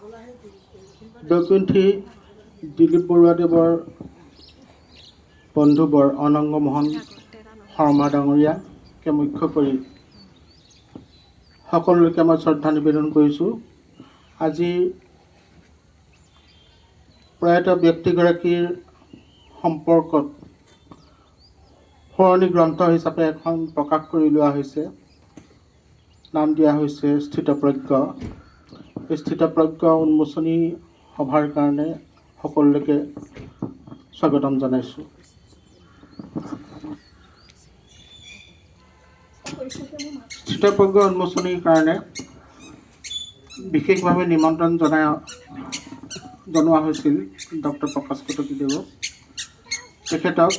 বৈকুণ্ঠী দিলীপ বৰুৱাদেৱৰ বন্ধুবৰ অনঙ্গ মোহন শৰ্মা ডাঙৰীয়াকে মুখ্য কৰি সকলোকে মই শ্ৰদ্ধা নিবেদন কৰিছোঁ। আজি প্ৰয়াত ব্যক্তিগৰাকীৰ সম্পৰ্কত সোঁৱৰণি গ্ৰন্থ হিচাপে এখন প্ৰকাশ কৰি লোৱা হৈছে। নাম দিয়া হৈছে স্থিতপ্ৰজ্ঞ। এই স্থিতপ্ৰজ্ঞ উন্মোচনী সভাৰ কাৰণে সকলোকে স্বাগতম জনাইছোঁ। স্থিতপ্ৰজ্ঞ উন্মোচনীৰ কাৰণে বিশেষভাৱে নিমন্ত্ৰণ জনোৱা হৈছিল ডক্টৰ প্ৰকাশ কটকীদেৱক। তেখেতক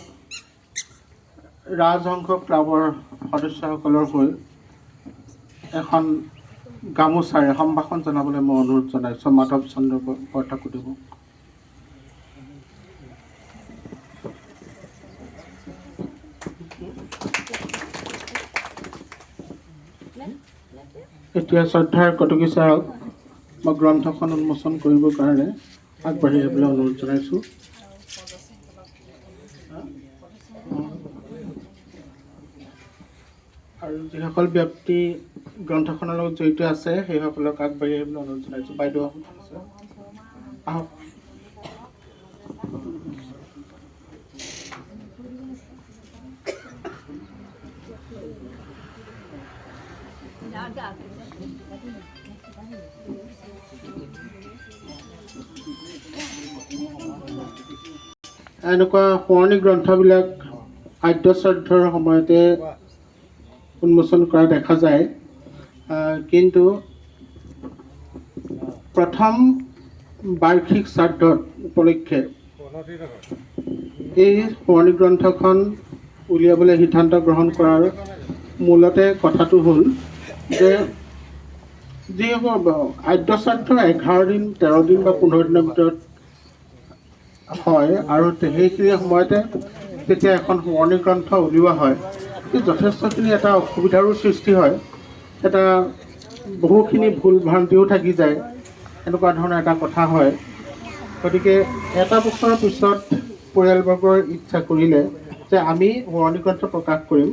ৰাজহংস ক্লাবৰ সদস্যসকলৰ হৈ এখন গামোচাৰে সম্ভাষণ জনাবলৈ মই অনুৰোধ জনাইছোঁ মাধৱ চন্দ্ৰ বৰঠাকুৰদেৱক। এতিয়া শ্ৰদ্ধাৰ কটকী ছাৰক মই গ্ৰন্থখন উন্মোচন কৰিবৰ কাৰণে আগবাঢ়ি আহিবলৈ অনুৰোধ জনাইছোঁ। আৰু যিসকল ব্যক্তি গ্ৰন্থখনৰ লগত জড়িত আছে সেইসকলক আগবাঢ়ি আহিবলৈ অনুৰোধ জনাইছোঁ। বাইদেউ আহক। এনেকুৱা সোঁৱৰণি গ্ৰন্থবিলাক আদ্য শ্ৰাদ্ধৰ সময়তে উন্মোচন কৰা দেখা যায়, কিন্তু প্ৰথম বাৰ্ষিক শ্ৰাদ্ধ উপলক্ষে এই সোঁৱৰণি গ্ৰন্থখন উলিয়াবলৈ সিদ্ধান্ত গ্ৰহণ কৰাৰ মূলতে কথাটো হ'ল যে যিসকল আদ্য শ্ৰাদ্ধ 11 দিন 13 দিন বা 15 দিনৰ ভিতৰত হয় আৰু সেইখিনি সময়তে যেতিয়া এখন সোঁৱৰণি গ্ৰন্থ উলিওৱা হয় যথেষ্টখিনি এটা অসুবিধাৰো সৃষ্টি হয়, এটা বহুখিনি ভুল ভ্ৰান্তিও থাকি যায়, এনেকুৱা ধৰণৰ এটা কথা হয়। গতিকে এটা বছৰৰ পিছত পৰিয়ালবৰ্গৰ ইচ্ছা কৰিলে যে আমি সোঁৱৰণি গ্ৰন্থ প্ৰকাশ কৰিম,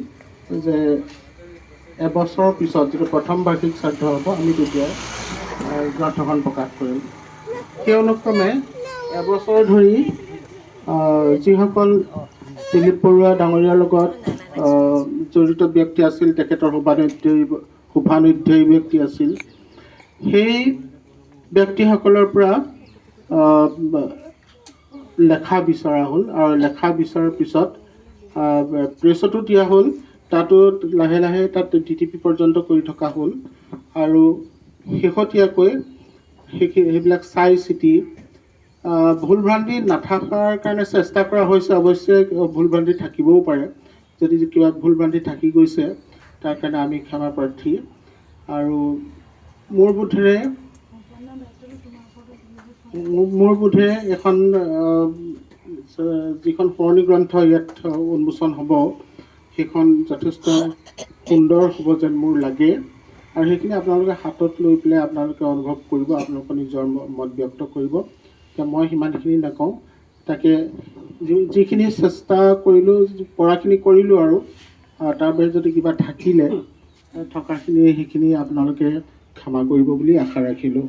যে এবছৰৰ পিছত যিটো প্ৰথম বাৰ্ষিক শ্ৰাদ্ধ হ'ব আমি তেতিয়া গ্ৰন্থখন প্ৰকাশ কৰিম। সেই অনুক্ৰমে এবছৰ ধৰি যিসকল দিলীপ বৰুৱা ডাঙৰীয়াৰ লগত জড়িত ব্যক্তি আছিল, তেখেতৰ শুভানুধ্যায়ী ব্যক্তি আছিল, সেই ব্যক্তিসকলৰ পৰা লেখা বিচৰা হ'ল আৰু লেখা বিচৰাৰ পিছত প্ৰেছতো দিয়া হ'ল। তাতো লাহে লাহে তাত DTP পৰ্যন্ত কৰি থকা হ'ল আৰু শেহতীয়াকৈ সেইবিলাক চাই চিতি ভুল ভ্ৰান্তি নাথাকাৰ কাৰণে চেষ্টা কৰা হৈছে। অৱশ্যে ভুল ভ্ৰান্তি থাকিবও পাৰে, যদি কিবা ভুল ভ্ৰান্তি থাকি গৈছে তাৰ কাৰণে আমি ক্ষমা প্ৰাৰ্থী। আৰু মোৰ বোধেৰে এখন যিখন সোঁৱৰণি গ্ৰন্থ ইয়াত উন্মোচন হ'ব সেইখন যথেষ্ট সুন্দৰ হ'ব যেন মোৰ লাগে। আৰু সেইখিনি আপোনালোকে হাতত লৈ পেলাই আপোনালোকে অনুভৱ কৰিব, আপোনালোকে নিজৰ মত ব্যক্ত কৰিব। মই সিমানখিনি নকওঁ, তাকে যিখিনি চেষ্টা কৰিলোঁ পৰাখিনি কৰিলোঁ আৰু তাৰ বাহিৰে যদি কিবা থাকিলে থকাখিনি সেইখিনি আপোনালোকে ক্ষমা কৰিব বুলি আশা ৰাখিলোঁ।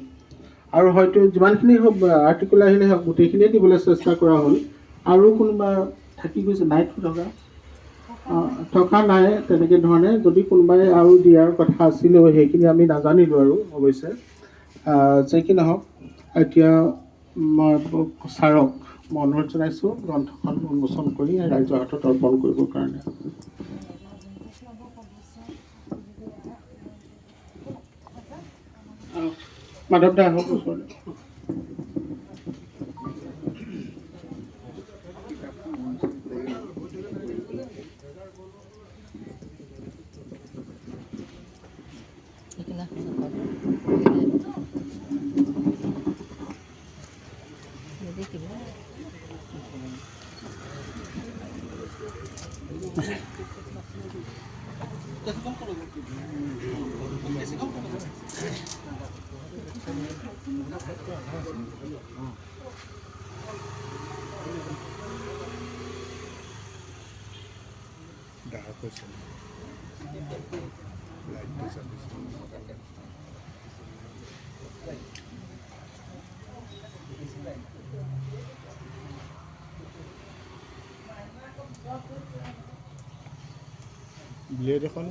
আৰু হয়তো যিমানখিনি আৰ্টিকুল আহিলে গোটেইখিনিয়ে দিবলৈ চেষ্টা কৰা হ'ল। আৰু কোনোবা থাকি গৈছে নাই থকা নাই তেনেকৈ ধৰণে, যদি কোনোবাই আৰু দিয়াৰ কথা আছিলেও সেইখিনি আমি নাজানিলোঁ আৰু অৱশ্যে। যে কি নহওক, এতিয়া মই ছাৰক মই অনুৰোধ জনাইছোঁ গ্ৰন্থখন উন্মোচন কৰি ৰাইজৰ হাতত অৰ্পণ কৰিবৰ কাৰণে। মাধৱ দা আহক ওচৰলৈ। ব্লেড এখন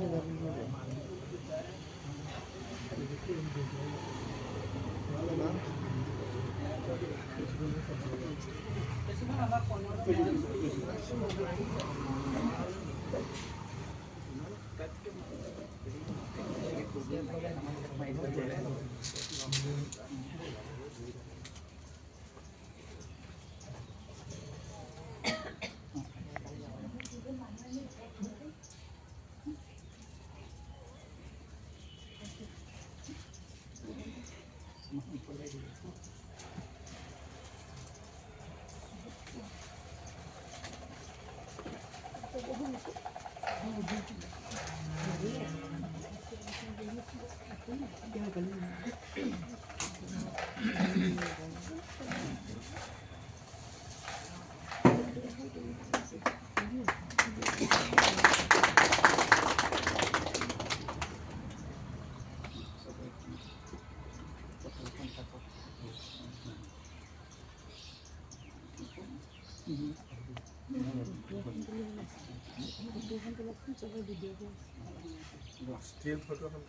ষ্টিল ফটো এখন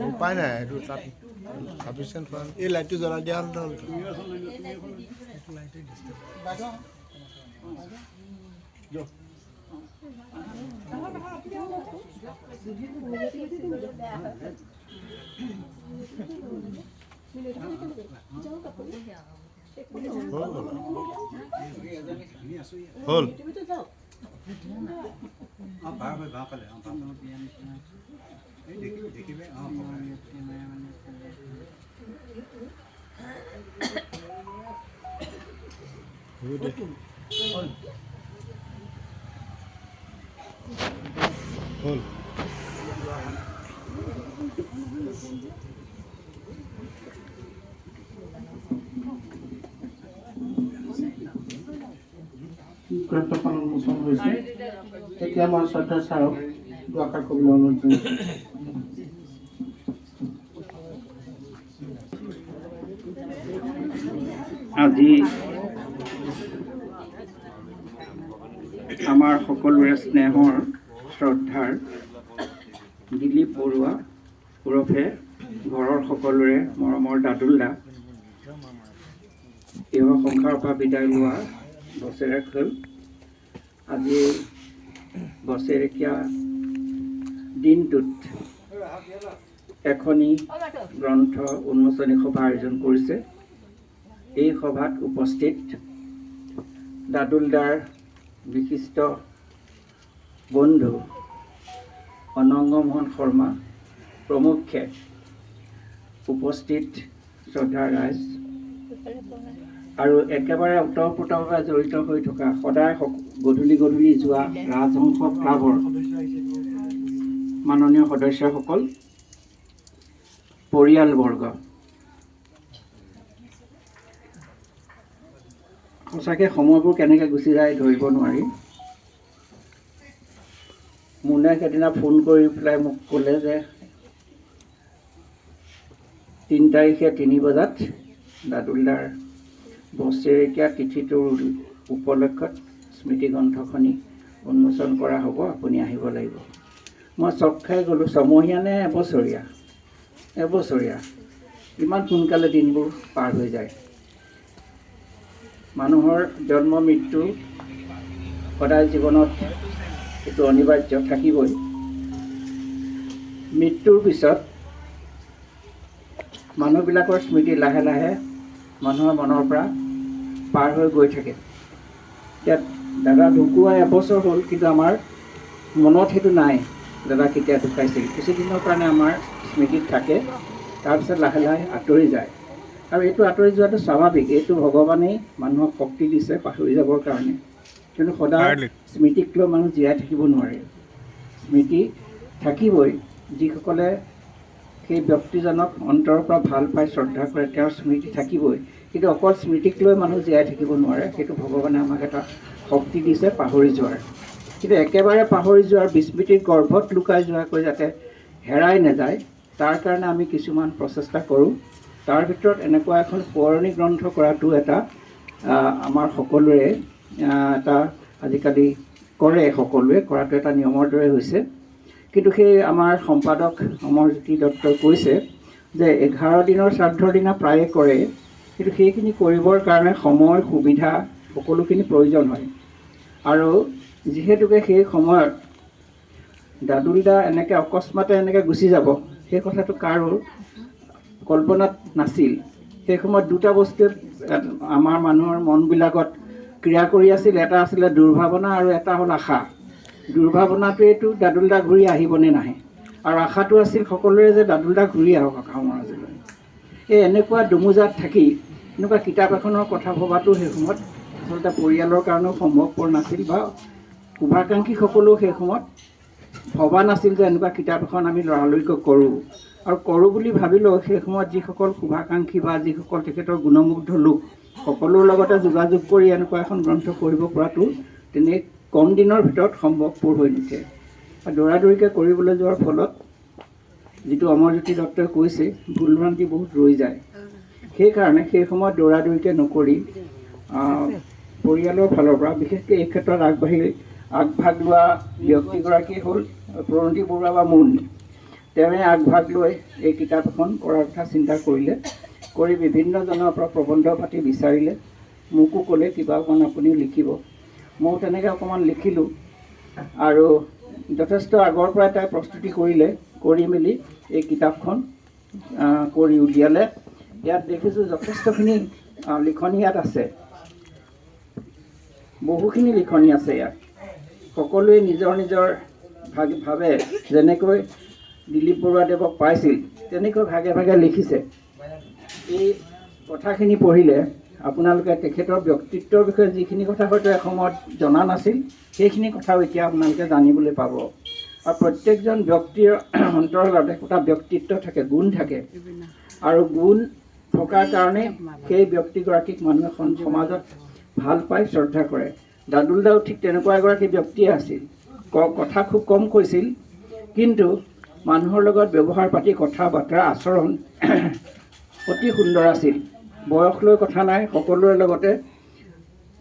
উপায় নাই এইটো তাত সাফিচিয়েণ্ট এই লাইটটো জ্বলাই দিয়া হ'ল হ'ল হ'ল গ্ৰন্থখন উন্মোচন হৈছে। এতিয়া মই শ্ৰদ্ধা ছাৰক দুআষাৰ ক'বলৈ অনুৰোধ জনাইছোঁ। আজি আমাৰ সকলোৰে স্নেহৰ শ্ৰদ্ধাৰ দিলীপ বৰুৱা ওৰফে ঘৰৰ সকলোৰে মৰমৰ দাদুল দা ইহ সংসাৰৰ পৰা বিদায় লোৱা বছৰেক হ'ল। আজি বছৰেকীয়া দিনটোত এখনি গ্ৰন্থ উন্মোচনী সভা আয়োজন কৰিছে। এই সভাত উপস্থিত দাদুলদাৰ বিশিষ্ট বন্ধু অনঙ্গ মোহন শৰ্মা প্ৰমুখ্যে উপস্থিত শ্ৰদ্ধাৰ ৰাইজ আৰু একেবাৰে ওতঃপ্ৰোতভাৱে জড়িত হৈ থকা সদায় গধূলি গধূলি যোৱা ৰাজহংস ক্লাবৰ মাননীয় সদস্যসকল, পৰিয়ালবৰ্গ, সঁচাকৈ সময়বোৰ কেনেকৈ গুচি যায় ধৰিব নোৱাৰি। মুনে সেইদিনা ফোন কৰি পেলাই মোক ক'লে যে ৩ তাৰিখে ৩ বজাত দাদুলদাৰ বছৰেকীয়া তিথিটোৰ উপলক্ষত স্মৃতি গ্ৰন্থখনি উন্মোচন কৰা হ'ব, আপুনি আহিব লাগিব। মই চক খাই গ'লোঁ। ছমহীয়া নে এবছৰীয়া? এবছৰীয়া। ইমান সোনকালে দিনবোৰ পাৰ হৈ যায়। মানুহৰ জন্ম মৃত্যু সদায় জীৱনত এইটো অনিবাৰ্য থাকিবই। মৃত্যুৰ পিছত মানুহবিলাকৰ স্মৃতি লাহে লাহে মানুহৰ মনৰ পৰা পাৰ হৈ গৈ থাকে। এতিয়া দাদা ঢুকুৱা এবছৰ হ'ল, কিন্তু আমাৰ মনত সেইটো নাই দাদা কেতিয়া ঢুকাইছিল। কিছুদিনৰ কাৰণে আমাৰ স্মৃতিত থাকে, তাৰপিছত লাহে লাহে আঁতৰি যায়। আৰু এইটো আঁতৰি যোৱাটো স্বাভাৱিক। এইটো ভগৱানেই মানুহক শক্তি দিছে পাহৰি যাবৰ কাৰণে, কিন্তু সদায় স্মৃতিক লৈ মানুহ জীয়াই থাকিব নোৱাৰে। স্মৃতি থাকিবই। যিসকলে সেই ব্যক্তিজনক অন্তৰৰ পৰা ভাল পাই শ্ৰদ্ধা কৰে তেওঁৰ স্মৃতি থাকিবই, কিন্তু অকল স্মৃতিক লৈ মানুহ জীয়াই থাকিব নোৱাৰে। সেইটো ভগৱানে আমাক এটা শক্তি দিছে পাহৰি যোৱাৰ। কিন্তু একেবাৰে পাহৰি যোৱাৰ, বিস্মৃতিৰ গৰ্ভত লুকাই যোৱাকৈ যাতে হেৰাই নাযায় তাৰ কাৰণে আমি কিছুমান প্ৰচেষ্টা কৰোঁ। তাৰ ভিতৰত এনেকুৱা এখন সোঁৱৰণি গ্ৰন্থ কৰাটো এটা আমাৰ সকলোৰে এটা আজিকালি কৰে, সকলোৱে কৰাটো এটা নিয়মৰ দৰে হৈছে। কিন্তু সেই আমাৰ সম্পাদক অমৰজ্যোতি দত্তই কৈছে যে 11 দিনৰ শ্ৰাদ্ধৰ দিনা প্ৰায়ে কৰে, কিন্তু সেইখিনি কৰিবৰ কাৰণে সময় সুবিধা সকলোখিনি প্ৰয়োজন হয়। আৰু যিহেতুকে সেই সময়ত দাদুল দা এনেকৈ অকস্মাতে এনেকৈ গুচি যাব, সেই কথাটো কাৰো কল্পনাত নাছিল। সেই সময়ত দুটা বস্তুৱে আমাৰ মানুহৰ মনবিলাকত ক্ৰিয়া কৰি আছিল। এটা আছিলে দুৰ্ভাৱনা আৰু এটা হ'ল আশা। দুৰ্ভাৱনাটোৱেতো দাদুল দা ঘূৰি আহিবনে নাহে, আৰু আশাটো আছিল সকলোৰে যে দাদুল দা ঘূৰি আহক অসমৰাজলৈ। এই এনেকুৱা দুমোজাত থাকি এনেকুৱা কিতাপ এখনৰ কথা ভবাটো সেই সময়ত আচলতে পৰিয়ালৰ কাৰণেও সম্ভৱপৰ নাছিল, বা শুভাকাংক্ষীসকলেও সেই সময়ত ভবা নাছিল যে এনেকুৱা কিতাপ এখন আমি লৰালৰিকৈ কৰোঁ। আৰু কৰোঁ বুলি ভাবিলেও সেই সময়ত যিসকল শুভাকাংক্ষী বা যিসকল তেখেতৰ গুণমুগ্ধ লোক সকলোৰ লগতে যোগাযোগ কৰি এনেকুৱা এখন গ্ৰন্থ কৰিব পৰাটো তেনে কম দিনৰ ভিতৰত সম্ভৱপৰ হৈ নুঠে। দৌৰাদৌৰিকৈ কৰিবলৈ যোৱাৰ ফলত যিটো অমৰজ্যোতি দত্তই কৈছে ভুলভ্ৰান্তি বহুত ৰৈ যায়। সেইকাৰণে সেই সময়ত দৌৰাদৌৰিকৈ নকৰি পৰিয়ালৰ ফালৰ পৰা বিশেষকৈ এই ক্ষেত্ৰত আগভাগ লোৱা ব্যক্তিগৰাকী হ'ল প্ৰণতি বৰুৱা বা মুন। তেওঁৱে আগভাগ লৈ এই কিতাপ এখন কৰাৰ কথা চিন্তা কৰিলে, কৰি বিভিন্নজনৰ পৰা প্ৰবন্ধ পাতি বিচাৰিলে। মোকো ক'লে কিবা অকণ আপুনি লিখিব। ময়ো তেনেকৈ অকণমান লিখিলোঁ, আৰু যথেষ্ট আগৰ পৰাই তাই প্ৰস্তুতি কৰিলে, কৰি মেলি এই কিতাপখন কৰি উলিয়ালে। ইয়াত দেখিছোঁ যথেষ্টখিনি লিখনি ইয়াত আছে, বহুখিনি লিখনি আছে ইয়াত। সকলোৱে নিজৰ নিজৰ ভাৱে যেনেকৈ দিলীপ বৰুৱাদেৱক পাইছিল তেনেকৈ ভাগে ভাগে লিখিছে। এই কথাখিনি পঢ়িলে আপোনালোকে তেখেতৰ ব্যক্তিত্বৰ বিষয়ে যিখিনি কথা হয়তো এসময়ত জনা নাছিল, সেইখিনি কথাও এতিয়া আপোনালোকে জানিবলৈ পাব। আৰু প্ৰত্যেকজন ব্যক্তিৰ অন্তৰালত একোটা ব্যক্তিত্ব থাকে, গুণ থাকে, আৰু গুণ থকাৰ কাৰণে সেই ব্যক্তিগৰাকীক মানুহে সমাজত ভাল পাই শ্ৰদ্ধা কৰে। দাদুল দাও ঠিক তেনেকুৱা এগৰাকী ব্যক্তিয়ে আছিল। কথা খুব কম কৈছিল, কিন্তু মানুহৰ লগত ব্যৱহাৰ পাতি, কথা বতৰা, আচৰণ অতি সুন্দৰ আছিল। বয়স লৈ কথা নাই, সকলোৰে লগতে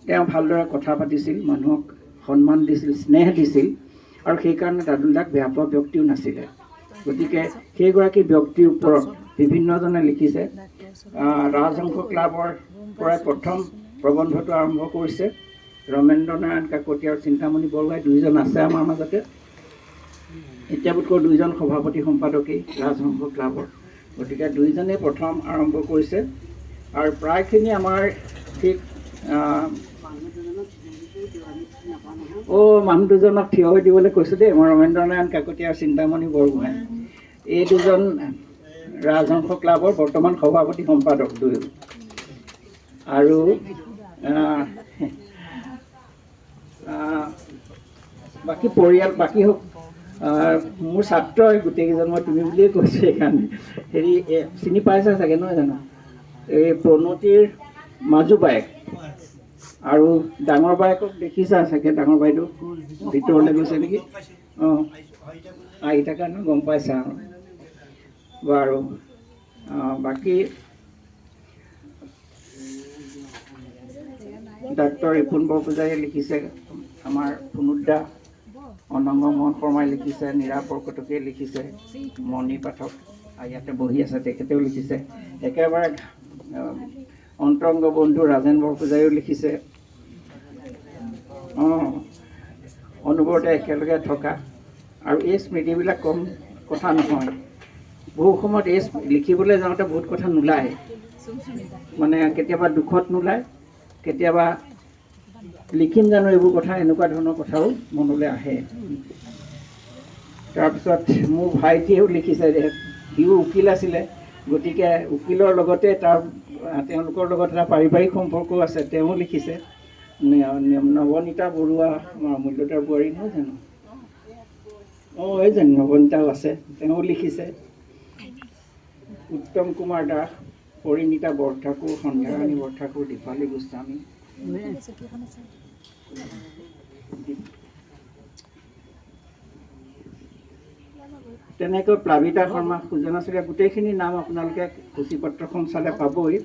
তেওঁ ভালদৰে কথা পাতিছিল, মানুহক সন্মান দিছিল, স্নেহ দিছিল, আৰু সেইকাৰণে দাদুল দাক বেয়া পোৱা ব্যক্তিও নাছিলে। গতিকে সেইগৰাকী ব্যক্তিৰ ওপৰত বিভিন্নজনে লিখিছে। ৰাজহংস ক্লাবৰ পৰাই প্ৰথম প্ৰবন্ধটো আৰম্ভ কৰিছে ৰমেন্দ্ৰ নাৰায়ণ কাকতি আৰু চিন্তামণি বৰুৱাই, দুইজন আছে আমাৰ মাজতে। এতিয়া বোধকৰো দুইজন সভাপতি সম্পাদকেই ৰাজহংস ক্লাবৰ, গতিকে দুইজনেই প্ৰথম আৰম্ভ কৰিছে। আৰু প্ৰায়খিনি আমাৰ ঠিক মানুহ দুজনক থিয় হৈ দিবলৈ কৈছোঁ দেই, মই ৰমেন্দ্ৰ নাৰায়ণ কাকতি আৰু চিন্তামণি বৰগোহাঁই, এই দুজন ৰাজহংস ক্লাবৰ বৰ্তমান সভাপতি সম্পাদক দুয়ো। আৰু বাকী পৰিয়াল বাকী মোৰ ছাত্ৰই গোটেইকেইজন, মই তুমি বুলিয়ে কৈছোঁ সেইকাৰণে। হেৰি চিনি পাইছা চাগে নহয় জানো, এই প্ৰণতিৰ মাজু বায়েক আৰু ডাঙৰ বায়েকক দেখিছা চাগে, ডাঙৰ বাইদেউ ভিতৰলৈ গৈছে নেকি? আহি থকা ন, গম পাইছা বাৰু। বাকী ডাক্তৰ ৰিপুণ বৰপূজাৰীয়ে লিখিছে, আমাৰ পুনুদ্দা অনঙ্গ মোহন শৰ্মাই লিখিছে, নীৰা বৰকটকীয়ে লিখিছে, মণি পাঠক ইয়াতে বহি আছে তেখেতেও লিখিছে, একেবাৰে অন্তৰংগ বন্ধু ৰাজেন বৰপূজাৰীও লিখিছে। অনুবৰতে একেলগে থকা, আৰু এই স্মৃতিবিলাক কম কথা নহয়। বহু সময়ত এই লিখিবলৈ যাওঁতে বহুত কথা নোলায়, মানে কেতিয়াবা দুখত নোলায়, কেতিয়াবা লিখিম জানো এইবোৰ কথা, এনেকুৱা ধৰণৰ কথাও মনলৈ আহে। তাৰপিছত মোৰ ভাইটিয়েও লিখিছে যে সিও উকিল আছিলে, গতিকে উকিলৰ লগতে তাৰ তেওঁলোকৰ লগত এটা পাৰিবাৰিক সম্পৰ্কও আছে। তেওঁ লিখিছে, নৱনীতা বৰুৱা আমাৰ অমূল্যতাৰ বোৱাৰী নহয় জানো? এই যে নৱনীতাও আছে, তেওঁ লিখিছে। উত্তম কুমাৰ দাস, পৰিণীতা বৰঠাকুৰ, সন্ধ্যাৰাণী বৰঠাকুৰ, দীপালী গোস্বামী, তেনেকৈ প্লাবিতা শৰ্মা, সুজনা চুৰীয়া, গোটেইখিনি নাম আপোনালোকে সূচীপত্ৰখন চালে পাবই।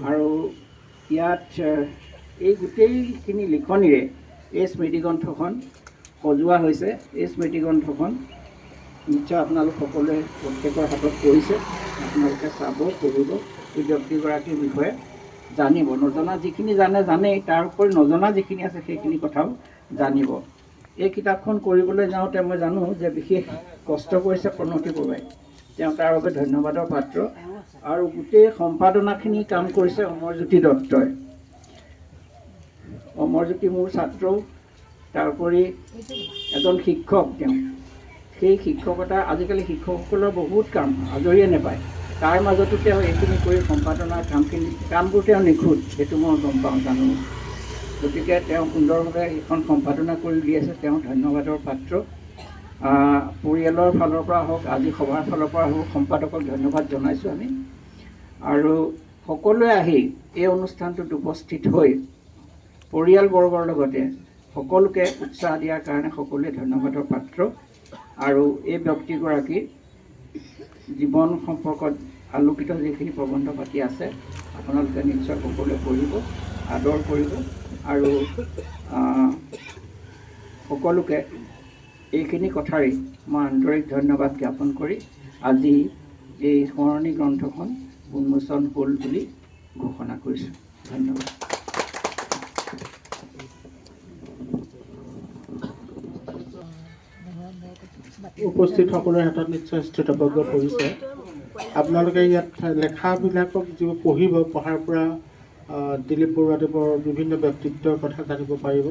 আৰু ইয়াত এই গোটেইখিনি লিখনিৰে এই স্মৃতিগ্ৰন্থখন সজোৱা হৈছে। এই স্মৃতিগ্ৰন্থখন নিশ্চয় আপোনালোক সকলোৱে প্ৰত্যেকৰ হাতত পৰিছে। আপোনালোকে চাব, পঢ়িব, এই ব্যক্তিগৰাকীৰ বিষয়ে জানিব। নজনা যিখিনি জানেই, তাৰ উপৰি নজনা যিখিনি আছে সেইখিনি কথাও জানিব। এই কিতাপখন কৰিবলৈ যাওঁতে মই জানো যে বিশেষ কষ্ট কৰিছে প্ৰণতি বৰুৱাই। তেওঁ তাৰ বাবে ধন্যবাদৰ পাত্ৰ। আৰু গোটেই সম্পাদনাখিনি কাম কৰিছে অমৰজ্যোতি দত্তই। অমৰজ্যোতি মোৰ ছাত্ৰও, তাৰোপৰি এজন শিক্ষক তেওঁ। সেই শিক্ষকতা, আজিকালি শিক্ষকসকলৰ বহুত কাম আজৰিয়ে নাপায়। তাৰ মাজতো তেওঁ এইখিনি কৰি সম্পাদনাৰ কামবোৰ তেওঁ নিখুঁত, সেইটো মই গম পাওঁ, জানো। গতিকে তেওঁ সুন্দৰভাৱে এইখন সম্পাদনা কৰি উলিয়াইছে, তেওঁ ধন্যবাদৰ পাত্ৰ। পৰিয়ালৰ ফালৰ পৰা হওক, আজি সভাৰ ফালৰ পৰা হওক, সম্পাদকক ধন্যবাদ জনাইছোঁ আমি। আৰু সকলোৱে আহি এই অনুষ্ঠানটোত উপস্থিত হৈ পৰিয়ালবৰ্গৰ লগতে সকলোকে উৎসাহ দিয়াৰ কাৰণে সকলোৱে ধন্যবাদৰ পাত্ৰ। আৰু এই ব্যক্তিগৰাকীৰ জীৱন সম্পৰ্কত আলোকিত যিখিনি প্ৰবন্ধ পাতি আছে, আপোনালোকে নিশ্চয় সকলোৱে পঢ়িব, আদৰ কৰিব। আৰু সকলোকে এইখিনি কথাৰেই মই আন্তৰিক ধন্যবাদ জ্ঞাপন কৰি আজি এই সোঁৱৰণি গ্ৰন্থখন উন্মোচন হ'ল বুলি ঘোষণা কৰিছোঁ। ধন্যবাদ। উপস্থিত সকলোৰে হাতত নিশ্চয় স্থিতপ্ৰজ্ঞ পৰিছে। আপোনালোকে ইয়াত লেখাবিলাকক যিবোৰ পঢ়িব, পঢ়াৰ পৰা দিলীপ বৰুৱাদেৱৰ বিভিন্ন ব্যক্তিত্বৰ কথা জানিব পাৰিব।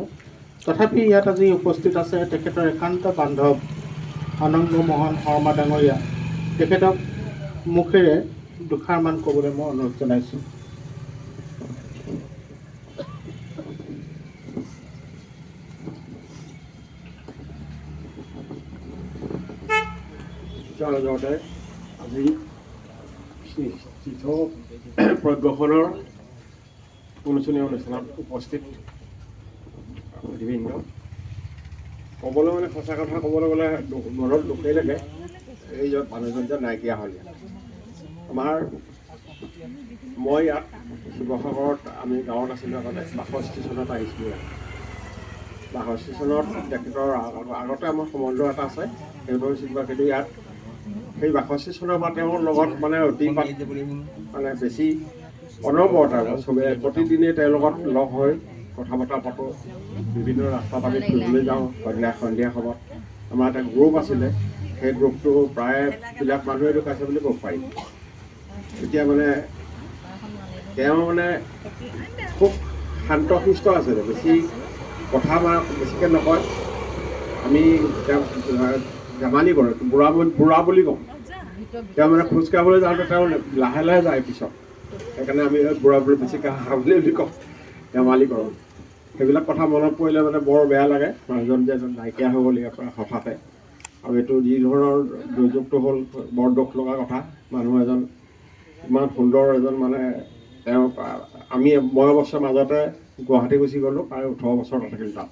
তথাপি ইয়াত আজি উপস্থিত আছে তেখেতৰ একান্ত বান্ধৱ অনঙ্গ মোহন শৰ্মা ডাঙৰীয়া। তেখেতক মুখেৰে দুষাৰমান ক'বলৈ মই অনুৰোধ জনাইছোঁ। আজি প্ৰজ্ঞখনৰ উন্মোচনী অনুষ্ঠানত উপস্থিত বিভিন্ন ক'বলৈ মানে সঁচা কথা ক'বলৈ গ'লে মনত দুখেই লাগে। এই মানুহজন যে নাইকিয়া হ'ল। আমাৰ মই ইয়াত শিৱসাগৰত আমি গাঁৱত আছিলোঁ আগতে, বাসৰ ষ্টেচনত আহিছিলোঁ ইয়াত। বাসৰ ষ্টেচনত তেখেতৰ আগতে আমাৰ সম্বন্ধ এটা আছে, সেইটো হৈছিল কিন্তু ইয়াত সেই বাসৰ ষ্টেচনৰ পৰা তেওঁৰ লগত মানে অতিপাত মানে বেছি অনবৰত আৰু চবে প্ৰতিদিনে তেওঁৰ লগত লগ হৈ কথা বতৰা পাতোঁ। বিভিন্ন ৰাস্তাত আমি ফুৰিবলৈ যাওঁ সন্ধিয়া সময়ত। আমাৰ এটা গ্ৰুপ আছিলে, সেই গ্ৰুপটো প্ৰায়বিলাক মানুহে ঢুকাইছে বুলি ক'ব পাৰি। এতিয়া মানে তেওঁ মানে খুব শান্তশিষ্ট আছিলে, বেছি কথা বেছিকৈ নকয়। আমি তেওঁক ধেমালি কৰোঁ, বুঢ়া বুলি কওঁ। তেওঁ মানে খোজকাঢ়িবলৈ যাওঁতে তেওঁ লাহে লাহে যায় পিছত, সেইকাৰণে আমি বুঢ়া বুলি বেছিকৈ হাঁহা বুলি কওঁ, ধেমালি কৰোঁ। সেইবিলাক কথা মনত পৰিলে মানে বৰ বেয়া লাগে, মানুহজন যে নাইকিয়া হৈ গ'ল ইয়াৰ পৰা হঠাতে। আৰু এইটো যি ধৰণৰ দুৰ্যোগটো হ'ল, বৰ দুখ লগা কথা। মানুহ এজন ইমান সুন্দৰ এজন মানে তেওঁ মই অৱশ্যে মাজতে গুৱাহাটী গুচি গ'লোঁ, প্ৰায় 18 বছৰ থাকিলোঁ তাত।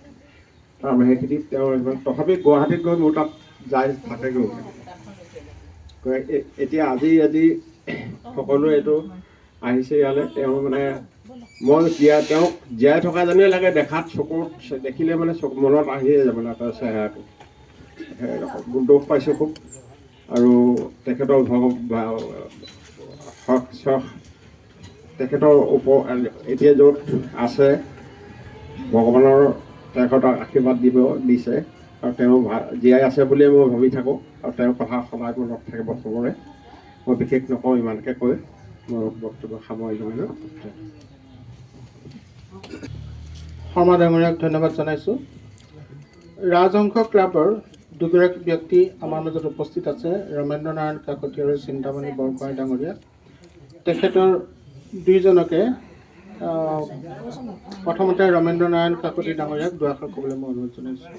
তাৰ সেইখিনি তেওঁ তথাপি গুৱাহাটীত গৈ মোৰ তাত যাই থাকেগৈ। এতিয়া আজি সকলোৱে এইটো আহিছে ইয়ালৈ। তেওঁ মানে মই তেওঁক জীয়াই থকা যেনেই লাগে দেখাত, চকুত দেখিলে মানে মনত আহিয়ে যাব মানে তাৰ চেহেৰাটো। দুখ পাইছোঁ খুব। আৰু তেখেতৰ তেখেতৰ এতিয়া য'ত আছে, ভগৱানৰ তেখেতক আশীৰ্বাদ দিছে। আৰু তেওঁ জীয়াই আছে বুলিয়ে মই ভাবি থাকোঁ। আৰু তেওঁৰ কথা সদায় মনত থাকিব চবৰে। মই বিশেষ নকওঁ, ইমানকৈ কৈ মই বক্তব্য সামৰিলোঁ। শৰ্মা ডাঙৰীয়াক ধন্যবাদ জনাইছোঁ। ৰাজহংস ক্লাবৰ দুগৰাকী ব্যক্তি আমাৰ মাজত উপস্থিত আছে, ৰমেন্দ্ৰ নাৰায়ণ কাকতি আৰু চিন্তামণি বৰগোহাঁই ডাঙৰীয়া। তেখেতৰ দুইজনকে প্ৰথমতে ৰমেন্দ্ৰ নাৰায়ণ কাকতি ডাঙৰীয়াক দুআষাৰ ক'বলৈ মই অনুৰোধ জনাইছোঁ।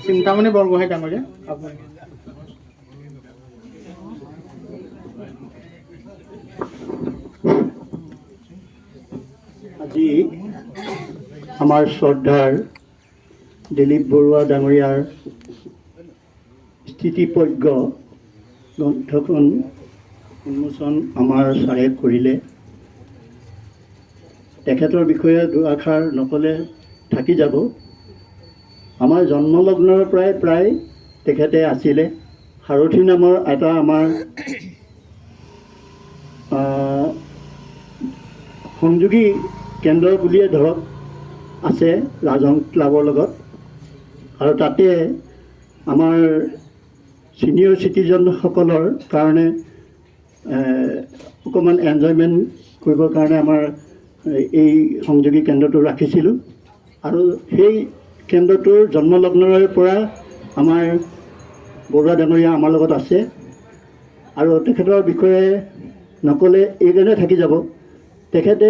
চিন্তামণি বৰগোহাঁই ডাঙৰীয়া আপুনি। আজি আমাৰ শ্ৰদ্ধাৰ দিলীপ বৰুৱা ডাঙৰীয়াৰ স্থিতিপ্ৰজ্ঞ গ্ৰন্থখন উন্মোচন আমাৰ ছাৰে কৰিলে। তেখেতৰ বিষয়ে দুআষাৰ নক'লে থাকি যাব। আমাৰ জন্মলগ্নৰ পৰাই প্ৰায় তেখেতে আছিলে। সাৰথী নামৰ এটা আমাৰ সংযোগী কেন্দ্ৰ বুলিয়ে ধৰক আছে ৰাজহংস ক্লাবৰ লগত, আৰু তাতে আমাৰ ছিনিয়ৰ চিটিজেনসকলৰ কাৰণে অকণমান এনজয়মেণ্ট কৰিবৰ কাৰণে আমাৰ এই সংযোগী কেন্দ্ৰটো ৰাখিছিলোঁ। আৰু সেই কেন্দ্ৰটোৰ জন্মলগ্নৰে পৰা আমাৰ বৰুৱা ডাঙৰীয়া আমাৰ লগত আছে। আৰু তেখেতৰ বিষয়ে নক'লে এইকাৰণে থাকি যাব, তেখেতে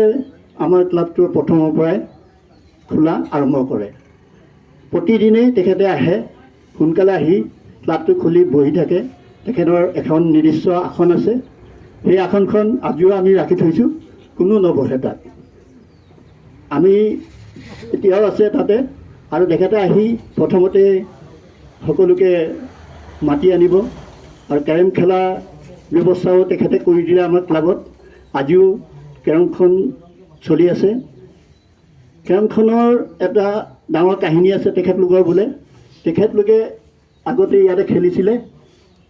আমাৰ ক্লাবটোৰ প্ৰথমৰ পৰাই খোলা আৰম্ভ কৰে। প্ৰতিদিনেই তেখেতে আহে, সোনকালে আহি ক্লাবটো খুলি বহি থাকে। তেখেতৰ এখন নিৰ্দিষ্ট আসন আছে, সেই আসনখন আজিও আমি ৰাখি থৈছোঁ, কোনো নবহে তাত। আমি এতিয়াও আছে তাতে। আৰু তেখেতে আহি প্ৰথমতে সকলোকে মাতি আনিব, আৰু কেৰম খেলা ব্যৱস্থাও তেখেতে কৰি দিলে আমাৰ ক্লাবত। আজিও কেৰমখন চলি আছে। কেৰমখনৰ এটা ডাঙৰ কাহিনী আছে তেখেতলোকৰ বোলে। তেখেতলোকে আগতে ইয়াতে খেলিছিলে,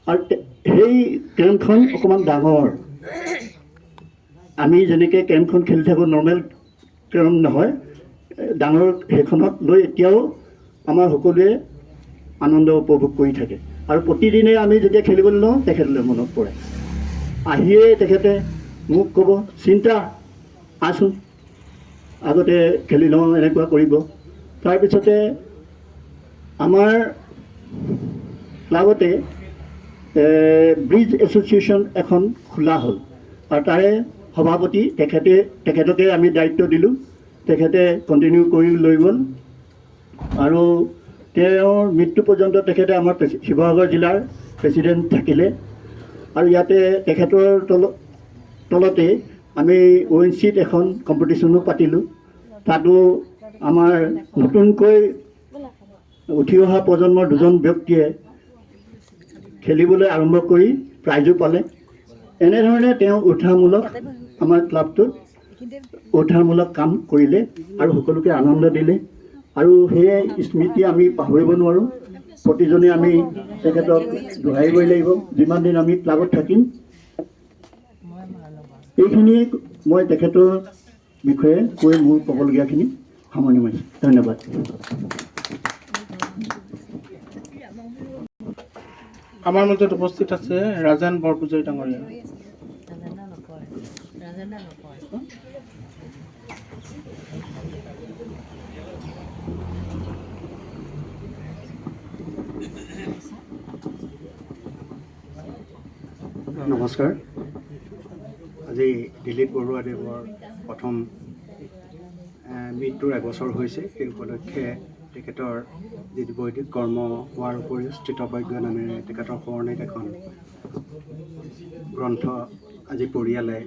আৰু সেই কেৰমখন অকণমান ডাঙৰ। আমি যেনেকৈ কেৰমখন খেলি থাকোঁ নৰ্মেল কেৰম নহয়, ডাঙৰ সেইখনত লৈ এতিয়াও আমাৰ সকলোৱে আনন্দ উপভোগ কৰি থাকে। আৰু প্ৰতিদিনে আমি যেতিয়া খেলিবলৈ লওঁ তেখেতলৈ মনত পৰে। আহিয়েই তেখেতে মোক ক'ব, চিন্তা আহচোন আগতে খেলি লওঁ, এনেকুৱা কৰিব। তাৰপিছতে আমাৰ ক্লাবতে ব্ৰিজ এছ'চিয়েশ্যন এখন খোলা হ'ল, আৰু তাৰে সভাপতি তেখেতকে আমি দায়িত্ব দিলোঁ। তেখেতে কণ্টিনিউ কৰি লৈ গ'ল, আৰু তেওঁৰ মৃত্যু পৰ্যন্ত তেখেতে আমাৰ শিৱসাগৰ জিলাৰ প্ৰেচিডেণ্ট থাকিলে। আৰু ইয়াতে তেখেতৰ তলতে আমি ONCত এখন কম্পিটিশ্যনো পাতিলোঁ। তাতো আমাৰ নতুনকৈ উঠি অহা প্ৰজন্মৰ দুজন ব্যক্তিয়ে খেলিবলৈ আৰম্ভ কৰি প্ৰাইজো পালে। এনেধৰণে তেওঁ উদ্ধাৰমূলক আমাৰ ক্লাবটোত উদ্ধাৰমূলক কাম কৰিলে আৰু সকলোকে আনন্দ দিলে। আৰু সেয়াই স্মৃতি আমি পাহৰিব নোৱাৰোঁ। প্ৰতিজনে আমি তেখেতক দোহাৰিবই লাগিব যিমান দিন আমি ক্লাবত থাকিম। এইখিনিয়ে মই তেখেতৰ বিষয়ে কৈ মোৰ ক'বলগীয়াখিনি সামৰণি মাৰিছোঁ। ধন্যবাদ। আমাৰ মাজত উপস্থিত আছে ৰাজেন বৰপূজাৰী ডাঙৰীয়া। নমস্কাৰ। আজি দিলীপ বৰুৱাদেৱৰ প্ৰথম মৃত্যুৰ এবছৰ হৈছে। সেই উপলক্ষে তেখেতৰ যি বৈদিক কৰ্ম হোৱাৰ উপৰিও স্থিতপ্ৰজ্ঞ নামেৰে তেখেতৰ সোঁৱৰণিত এখন গ্ৰন্থ আজি পৰিয়ালে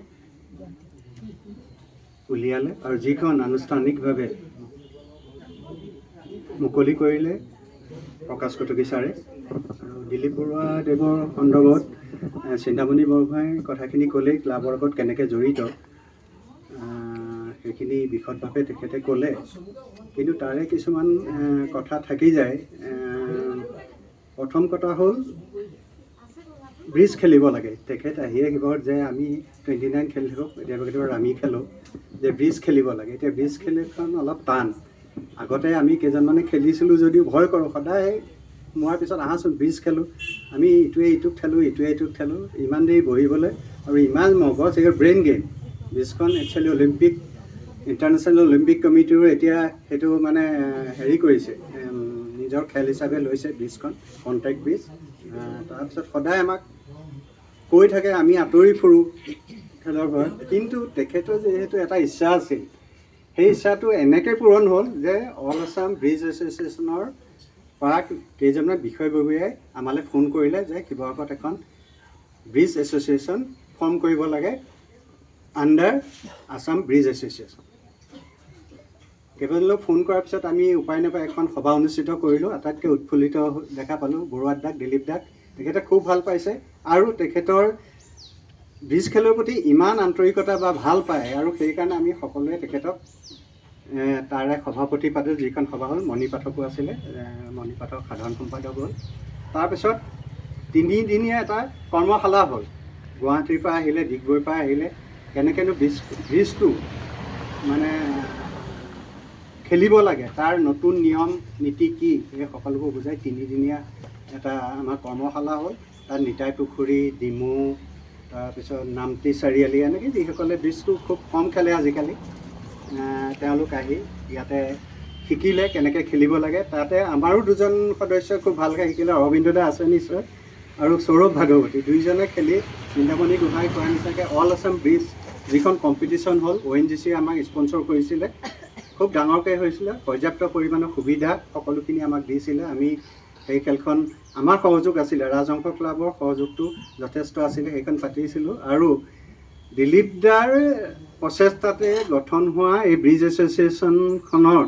উলিয়ালে, আৰু যিখন আনুষ্ঠানিকভাৱে মুকলি কৰিলে প্ৰকাশ কটকী ছাৰে। আৰু দিলীপ বৰুৱাদেৱৰ সন্দৰ্ভত চিন্তামণি বৰগোহাঁইৰ কথাখিনি ক'লেই ক্লাবৰ লগত কেনেকৈ জড়িত সেইখিনি বিশদভাৱে তেখেতে ক'লে, কিন্তু তাৰে কিছুমান কথা থাকি যায়। প্ৰথম কথা হ'ল ব্ৰিজ খেলিব লাগে। তেখেত আহিয়ে শিৱসাগৰত যে আমি 29 খেলি থাকোঁ, কেতিয়াবা আমি খেলোঁ, যে ব্ৰিজ খেলিব লাগে। এতিয়া ব্ৰিজ খেলিখন অলপ টান। আগতে আমি কেইজনমানে খেলিছিলোঁ যদিও ভয় কৰোঁ, সদায় মোৱাৰ পিছত আহাচোন ব্ৰিজ খেলোঁ। আমি ইটোৱে ইটোক খেলোঁ, ইটোৱে ইটোক খেলোঁ, ইমান দেৰি বহিবলৈ আৰু ইমান মগজ, ব্ৰেইন গেম। ব্ৰিজখন একচুৱেলি অলিম্পিক ইণ্টাৰনেশ্যনেল অলিম্পিক কমিটিও এতিয়া সেইটো মানে হেৰি কৰিছে, নিজৰ খেল হিচাপে লৈছে ব্ৰিজখন, কণ্টেক্ট ব্ৰিজ। তাৰপিছত সদায় আমাক কৈ থাকে আমি আঁতৰি ফুৰোঁ খেলৰ ঘৰত, কিন্তু তেখেতৰ যিহেতু এটা ইচ্ছা আছিল, সেই ইচ্ছাটো এনেকৈ পূৰণ হ'ল যে অল আছাম ব্ৰিজ এছ'চিয়েশ্যনৰ পৰা কেইজনমান বিষয়ববীয়াই আমালৈ ফোন কৰিলে যে শিৱসাগৰত এখন ব্ৰিজ এছ'চিয়েশ্যন ফৰ্ম কৰিব লাগে আণ্ডাৰ আছাম ব্ৰিজ এছ'চিয়েশ্যন। কেইবাজনক ফোন কৰাৰ পিছত আমি উপায় নাপাই এখন সভা অনুষ্ঠিত কৰিলোঁ। আটাইতকৈ উৎফুল্লিত দেখা পালোঁ বৰুৱাত দাক, দিলীপ দাক। তেখেতে খুব ভাল পাইছে আৰু তেখেতৰ ব্ৰিজ খেলৰ প্ৰতি ইমান আন্তৰিকতা বা ভাল পায়, আৰু সেইকাৰণে আমি সকলোৱে তেখেতক তাৰে সভাপতি পাতিলোঁ। যিখন সভা হ'ল মণি পাঠকো আছিলে, মণি পাঠক সাধাৰণ সম্পাদক হ'ল। তাৰপিছত 3 দিনীয়া এটা কৰ্মশালা হ'ল। গুৱাহাটীৰ পৰা আহিলে, ডিগবৈৰ পৰা আহিলে, কেনেকৈনো ব্ৰিজটো মানে খেলিব লাগে, তাৰ নতুন নিয়ম নীতি কি, এই সকলোবোৰ বুজাই 3 দিনীয়া এটা আমাৰ কৰ্মশালা হ'ল। তাত নিতাই পুখুৰী, ডিমু, তাৰপিছত নামতি চাৰিআলি, এনেকৈ যিসকলে ব্ৰিজটো খুব কম খেলে আজিকালি, তেওঁলোক আহি ইয়াতে শিকিলে কেনেকৈ খেলিব লাগে। তাতে আমাৰো 2জন সদস্যই খুব ভালকৈ শিকিলে, অৰবিন্দ দা আছে নিশ্চয়, আৰু সৌৰভ ভাগৱতী, 2জনে খেলি বৃন্দাবনী গোহাঁই কোৱাৰ নিচিনাকৈ অল আছাম ব্ৰিজ যিখন কম্পিটিশ্যন হ'ল, ONGC আমাক স্পনচৰ কৰিছিলে, খুব ডাঙৰকৈ হৈছিলে, পৰ্যাপ্ত পৰিমাণৰ সুবিধা সকলোখিনি আমাক দিছিলে। আমি সেই খেলখন আমাৰ সহযোগ আছিলে, ৰাজহংস ক্লাবৰ সহযোগটো যথেষ্ট আছিলে, সেইখন পাতিছিলোঁ। আৰু দিলীপ দাৰ প্ৰচেষ্টাতে গঠন হোৱা এই ব্ৰিজ এছ'চিয়েশ্যনখনৰ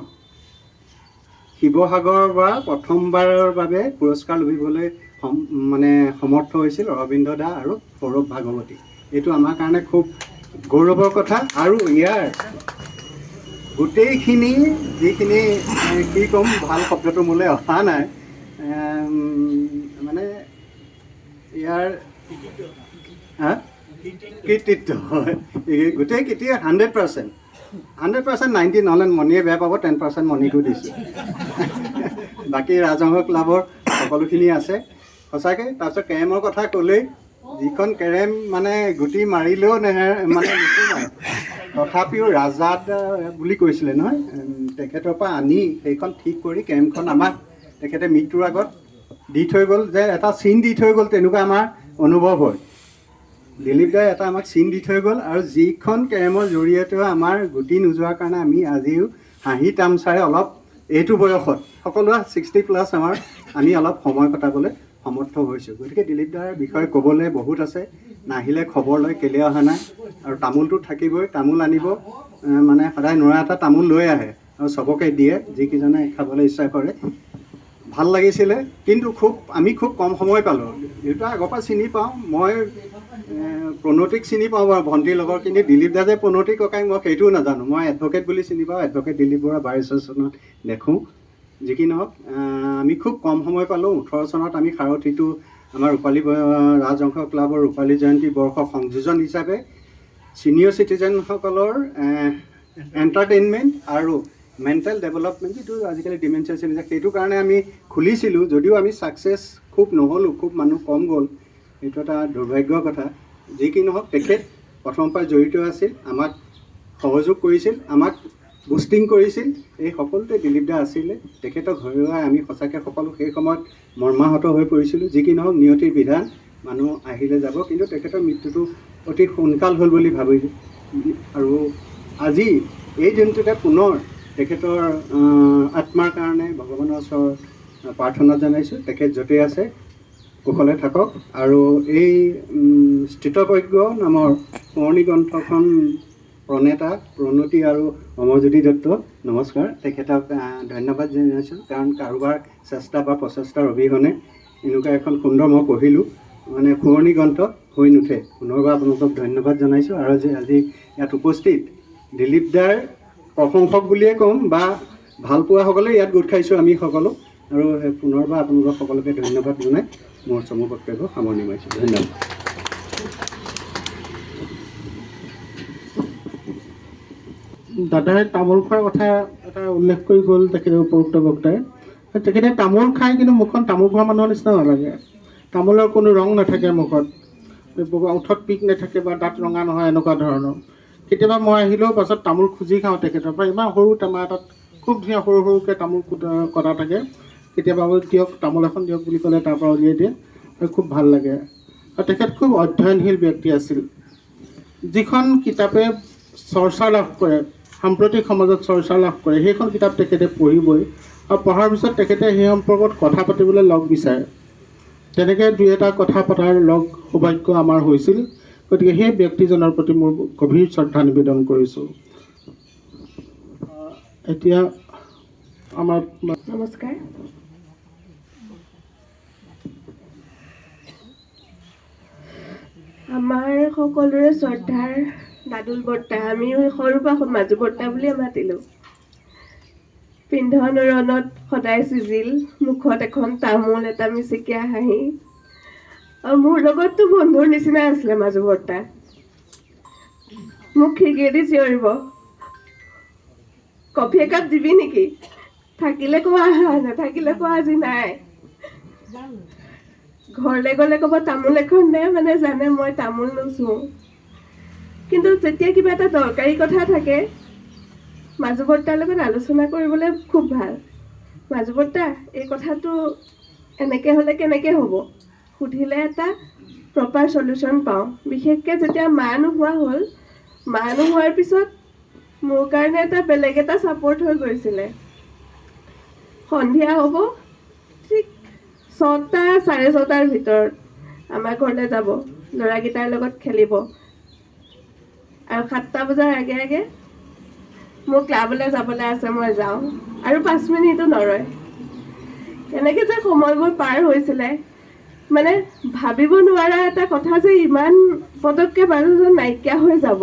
শিৱসাগৰৰ পৰা প্ৰথমবাৰৰ বাবে পুৰস্কাৰ লভিবলৈ মানে সমৰ্থ হৈছিল অৰবিন্দ দা আৰু সৌৰভ ভাগৱতী। এইটো আমাৰ কাৰণে খুব গৌৰৱৰ কথা। আৰু ইয়াৰ গোটেইখিনি যিখিনি কি ক'ম, ভাল শব্দটো মোলৈ অহা নাই, মানে ইয়াৰ কৃতিত্ব হয়, গোটেই কৃতি 100%, 90 নহ'লে মণিয়ে বেয়া পাব, 10% মণিকো দিছোঁ। বাকী ৰাজহংস ক্লাবৰ সকলোখিনি আছে সঁচাকৈ। তাৰপিছত কেৰেমৰ কথা ক'লেই, যিখন কেৰেম মানে গুটি মাৰিলেও মানে নুসুমায়, তথাপিও ৰাজাত বুলি কৈছিলে নহয়, তেখেতৰ পৰা আনি সেইখন ঠিক কৰি কেৰেমখন আমাক তেখেতে মৃত্যুৰ আগত দি থৈ গ'ল, যে এটা চিন দি থৈ গ'ল, তেনেকুৱা আমাৰ অনুভৱ হয়। দিলীপ দাই এটা আমাক চিন দি থৈ গ'ল, আৰু যিখন কেৰেমৰ জৰিয়তে আমাৰ গুটি নোযোৱাৰ কাৰণে আমি আজিও হাঁহি তামচাৰে অলপ এইটো বয়সত সকলোৱে 60+ আমি অলপ সময় কটাবলৈ সমৰ্থ হৈছোঁ। গতিকে দিলীপ দাৰ বিষয়ে ক'বলৈ বহুত আছে, নাহিলে খবৰ লৈ কেলৈ অহা নাই, আৰু তামোলটো থাকিবই, তামোল আনিব, মানে সদায় নৰা এটা তামোল লৈ আহে আৰু চবকে দিয়ে, যিকেইজনে খাবলৈ ইচ্ছা কৰে। ভাল লাগিছিলে, কিন্তু আমি খুব কম সময় পালোঁ। দেউতা আগৰ পৰা চিনি পাওঁ, মই প্ৰণতিক চিনি পাওঁ বাৰু, ভণ্টিৰ লগৰ, কিন্তু দিলীপ দা যে প্ৰণতিক ককাই মই সেইটোও নাজানো। মই এডভকেট বুলি চিনি পাওঁ, এডভকেট দিলীপ বৰা বাৰ এছ'চিয়েশ্যনত দেখোঁ। যি কি নহওক, আমি খুব কম সময় পালোঁ। 18 চনত আমি সাৰথীটো আমাৰ ৰূপালী ৰাজহংস ক্লাবৰ ৰূপালী জয়ন্তী বৰ্ষ সংযোজন হিচাপে ছিনিয়ৰ চিটিজেনসকলৰ এণ্টাৰটেইনমেণ্ট আৰু মেণ্টেল ডেভেলপমেণ্ট, যিটো আজিকালি ডিমেনচিয়া চিমেনচিয়া, সেইটো কাৰণে আমি খুলিছিলোঁ। যদিও আমি ছাকচেছ খুব নহ'লোঁ, খুব মানুহ কম গ'ল, এইটো এটা দুৰ্ভাগ্যৰ কথা। যি কি নহওক, তেখেত প্ৰথমৰ পৰা জড়িত আছিল, আমাক সহযোগ কৰিছিল, আমাক বুষ্টিং কৰিছিল, এই সকলোতে দিলীপ দা আছিলে। তেখেতক হেৰুৱাই আমি সঁচাকৈ সকলো সেই সময়ত মৰ্মাহত হৈ পৰিছিলোঁ। যি কি নহওক, নিয়তিৰ বিধান, মানুহ আহিলে যাব, কিন্তু তেখেতৰ মৃত্যুটো অতি সোনকাল হ'ল বুলি ভাবিলোঁ। আৰু আজি এই দিনটোতে পুনৰ তেখেতৰ আত্মাৰ কাৰণে ভগৱানৰ ওচৰত প্ৰাৰ্থনা জনাইছোঁ। তেখেত য'তেই আছে কুশলে থাকক। আৰু এই স্থিতপ্ৰজ্ঞ নামৰ সোঁৱৰণি গ্ৰন্থখন প্ৰণেতা প্ৰণতি আৰু অমৰজ্যোতি দত্ত, নমস্কাৰ। তেখেতক ধন্যবাদ জনাইছোঁ, কাৰণ কাৰোবাৰ চেষ্টা বা প্ৰচেষ্টাৰ অবিহনে এনেকুৱা এখন সুন্দৰ মই পঢ়িলোঁ, মানে সোঁৱৰণি গ্ৰন্থ হৈ নুঠে। পুনৰবাৰ আপোনালোকক ধন্যবাদ জনাইছোঁ। আৰু আজি ইয়াত উপস্থিত দিলীপ দাৰ প্ৰশংসক বুলিয়ে ক'ম, বা ভালপোৱাসকলে ইয়াত গোট খাইছোঁ আমি সকলো। আৰু পুনৰবাৰ আপোনালোকক সকলোকে ধন্যবাদ জনাই মোৰ চমু বক্তব্য সামৰণি মাৰিছোঁ। ধন্যবাদ। দাদাই তামোল খোৱাৰ কথা এটা উল্লেখ কৰি গ'ল তেখেতে, উপৰোক্ত বক্তাই। তেখেতে তামোল খাই, কিন্তু মুখখন তামোল খোৱা মানুহৰ নিচিনা নালাগে। তামোলৰ কোনো ৰং নাথাকে মুখত, ওঠত পিক নাথাকে বা দাঁত ৰঙা নহয়, এনেকুৱা ধৰণৰ। কেতিয়াবা মই আহিলেও পাছত তামোল খুজি খাওঁ তেখেতৰ পৰা। ইমান সৰু টেমা এটাত খুব ধুনীয়া সৰু সৰুকৈ তামোল কটা থাকে। কেতিয়াবা দিয়ক তামোল এখন দিয়ক বুলি ক'লে তাৰ পৰা উলিয়াই দিয়ে, খুব ভাল লাগে। আৰু তেখেত খুব অধ্যয়নশীল ব্যক্তি আছিল। যিখন কিতাপে চৰ্চা লাভ কৰে, সাম্প্ৰতিক সমাজত চৰ্চা লাভ কৰে, সেইখন কিতাপ তেখেতে পঢ়িবই, আৰু পঢ়াৰ পিছত তেখেতে সেই সম্পৰ্কত কথা পাতিবলৈ লগ বিচাৰে। তেনেকৈ দুই এটা কথা পতাৰ সৌভাগ্য আমাৰ হৈছিল। গতিকে সেই ব্যক্তিজনৰ প্ৰতি মোৰ গভীৰ শ্ৰদ্ধা নিবেদন কৰিছোঁ। এতিয়া আমাৰ নমস্কাৰ। আমাৰ সকলোৰে শ্ৰদ্ধাৰ দাদুল বৰ্তা, আমি সৰুৰ পৰা মাজু বৰ্তা বুলিয়ে মাতিলোঁ। পিন্ধন উৰণত সদায় চিজিল, মুখত এখন তামোল, এটা মিচিকীয়া হাঁহি। আৰু মোৰ লগততো বন্ধুৰ নিচিনা আছিলে মাজু বৰ্তা। মোক খিৰিকীয়েদি চিঞৰিব, কফি একাপ দিবি নেকি? থাকিলে কোৱা আহা, নাথাকিলে কোৱা আজি নাই। ঘৰলৈ গ'লে ক'ব তামোল এখন দে, মানে জানে মই তামোল নুচুওঁ। কিন্তু যেতিয়া কিবা এটা দৰকাৰী কথা থাকে, মাজু বৰ্তাৰ লগত আলোচনা কৰিবলৈ খুব ভাল। মাজু বৰ্তা, এই কথাটো এনেকৈ হ'লে কেনেকৈ হ'ব? সুধিলে এটা প্ৰপাৰ চলিউশ্যন পাওঁ। বিশেষকৈ যেতিয়া মা নোহোৱা হ'ল, মা নোহোৱাৰ পিছত মোৰ কাৰণে এটা বেলেগ এটা ছাপৰ্ট হৈ গৈছিলে। সন্ধিয়া হ'ব, ঠিক 6টা 6:30টাৰ ভিতৰত আমাৰ ঘৰলৈ যাব, ল'ৰাকেইটাৰ লগত খেলিব। আৰু 7টা বজাৰ আগে আগে মোৰ ক্লাবলৈ যাবলৈ আছে, মই যাওঁ। আৰু 5 মিনিটো নৰয়। কেনেকৈ যে সময়বোৰ পাৰ হৈছিলে, মানে ভাবিব নোৱাৰা এটা কথা যে ইমান পটককৈ মানুহজন নাইকিয়া হৈ যাব।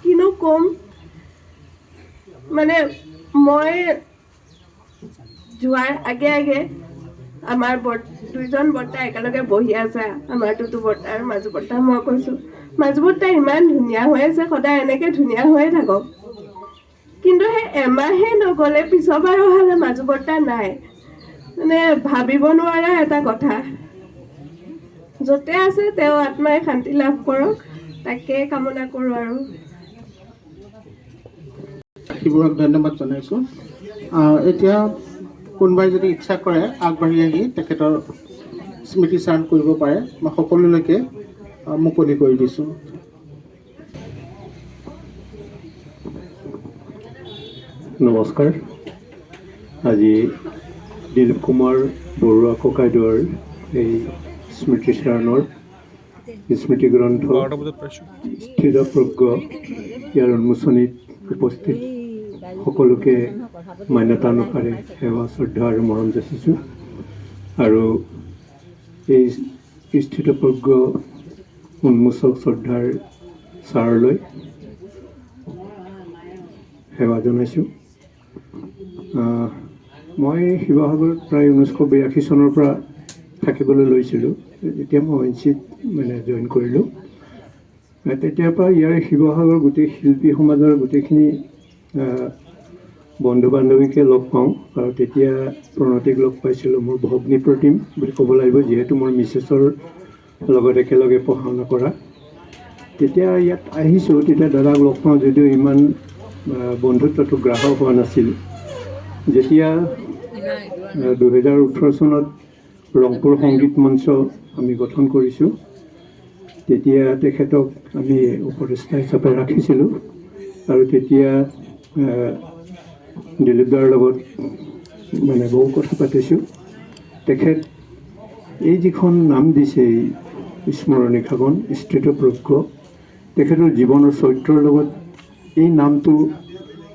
কিনো ক'ম, মানে মই যোৱাৰ আগে আগে আমাৰ দুইজন বৰ্তা একেলগে বহি আছে, আমাৰ টুটু বৰ্তা আৰু মাজু বৰ্তা। মই কৈছোঁ, মাজু বৰ্তা ইমান ধুনীয়া হৈ আছে, সদায় এনেকৈ ধুনীয়া হৈয়ে থাকক। কিন্তু সেই এমাহে নগ'লে পিছৰবাৰ অহালে মাজু বৰ্তা নাই। মানে ভাবিব নোৱাৰা এটা কথা। য'তে আছে তেওঁ আত্মাই শান্তি লাভ কৰক, তাকে কামনা কৰোঁ। আৰু শিৱৰাক ধন্যবাদ জনাইছোঁ। এতিয়া কোনোবাই যদি ইচ্ছা কৰে আগবাঢ়ি আহি তেখেতৰ স্মৃতিচাৰণ কৰিব পাৰে। মই সকলোলৈকে মুকলি কৰি দিছোঁ। নমস্কাৰ। আজি দিলীপ কুমাৰ বৰুৱা ককাইদেউৰ এই স্মৃতিচাৰণৰ স্মৃতি গ্ৰন্থ স্থিতপ্ৰজ্ঞ ইয়াৰ উন্মোচনীত উপস্থিত সকলোকে মান্যতানুসাৰে সেৱা শ্ৰদ্ধা আৰু মৰম যাচিছোঁ। আৰু এই স্থিতপ্ৰজ্ঞ উন্মোচক শ্ৰদ্ধাৰ ছাৰলৈ সেৱা জনাইছোঁ। মই শিৱসাগৰত প্ৰায় 1982 চনৰ পৰা থাকিবলৈ লৈছিলোঁ। যেতিয়া মই ONGC-ত জইন কৰিলোঁ, তেতিয়াৰ পৰা ইয়াৰ শিৱসাগৰ গোটেই শিল্পী সমাজৰ গোটেইখিনি বন্ধু বান্ধৱীকে লগ পাওঁ। আৰু তেতিয়া প্ৰণতিক লগ পাইছিলোঁ, মোৰ ভগ্নী প্ৰতিম বুলি ক'ব লাগিব, যিহেতু মোৰ মিছেছৰ লগত একেলগে পঢ়া শুনা কৰা। তেতিয়া ইয়াত আহিছোঁ, তেতিয়া দাদাক লগ পাওঁ যদিও ইমান বন্ধুত্বটো গ্ৰাহক হোৱা নাছিল। যেতিয়া 2018 চনত ৰংপুৰ সংগীত মঞ্চ আমি গঠন কৰিছোঁ, তেতিয়া তেখেতক আমি উপদেষ্টা হিচাপে ৰাখিছিলোঁ। আৰু তেতিয়া দিলীপদাৰ লগত বহু কথা পাতিছোঁ। তেখেত এই যিখন নাম দিছে, এই স্মৰণিকাখন স্থিতপ্ৰজ্ঞ, তেখেতৰ জীৱনৰ চৰিত্ৰৰ লগত এই নামটো,